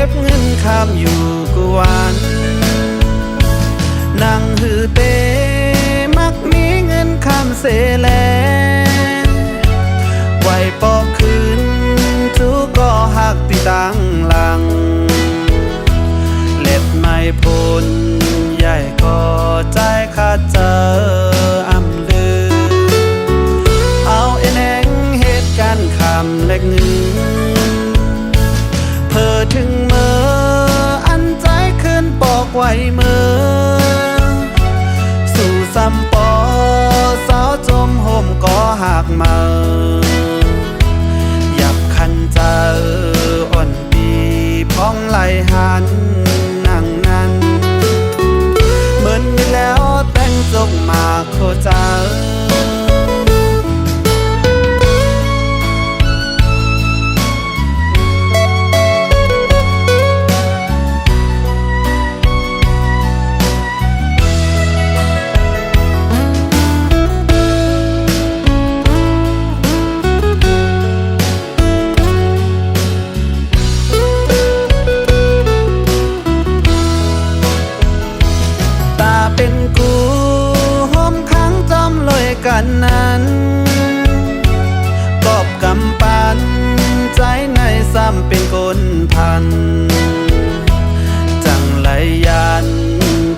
ก็บเงินข้ามอยู่กูวันนั่งหือเตมักมีเงินข้ามเสแลไหวปอกคืนทุกก็หักติตังหลังเล็บไม่พ้นใหญ่ก็ใจขาดเจออำลือเอาเอ็นแองเหตุการณ์คำเล็กหนึ่งเพอถึงเมื่ออันใจขึ้นปอกไว้เมื่อสู่ซ้ำปอสาวจมห่มก็หักมาหยับคันเจออ่อนปีพ้องไหลหันนั่งนั้นเหมือนมีแล้วแต่งจกมาโคเจอเป็นกูห้มค้างจำลอยกันนั้นกอบกำปันใจในซ้ำเป็นกลพันจังไหลยัน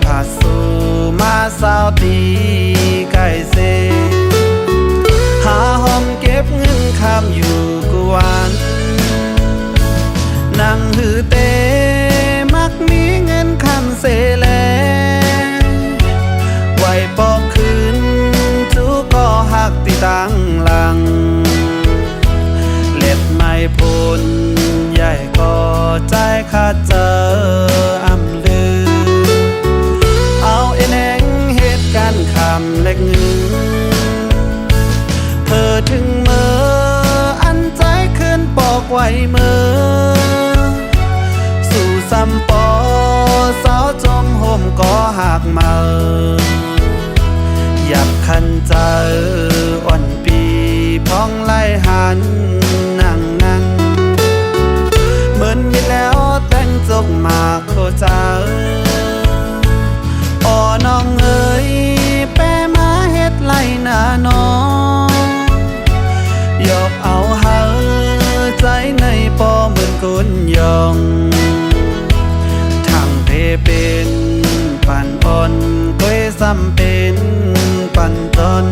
ผาสู่มาสาวตีไก่เซหาห้องเก็บเงินข้ามอยู่กูวันนั่งหือเตมักมีเงินข้ามเสแลปอกคืนทุกก็หักติตังหลังเล็บไม่พ้นใหญ่ก็ใจขาดเจออำลือเอาเอ็นแองเหตุการณ์คำเล็กหนึ่งเพอถึงเมื่ออันใจขึ้นปอกไว้เมื่อสู่ซ้ำปอสาวจมห่มก็หักมาหยับคันเจออ่อนปีพ้องไล่หันนั่งนั้นเหมือนมีแล้วแต่งจกมาโคเจออ้อน้องเอ๋ยแปมาเฮ็ดไล่หน้าน้องยอกเอาเฮาใจในปอเหมือนกุนยองทางเพเป็นปันอ่อนก้อยซ้ำเป็นปันตอน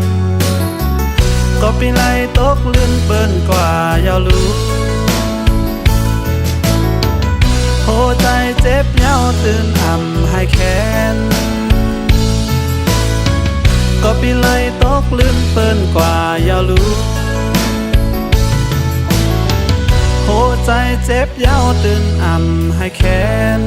ก็ปีไลตกเลื่อนเปิ้นกว่ายาวรู้โหใจเจ็บเย้าตื่นอ่ำให้แค้นก็ปีไลตกเลื่อนเปิ้นกว่ายาวรู้โหใจเจ็บเย้าตื่นอ่ำให้แค้น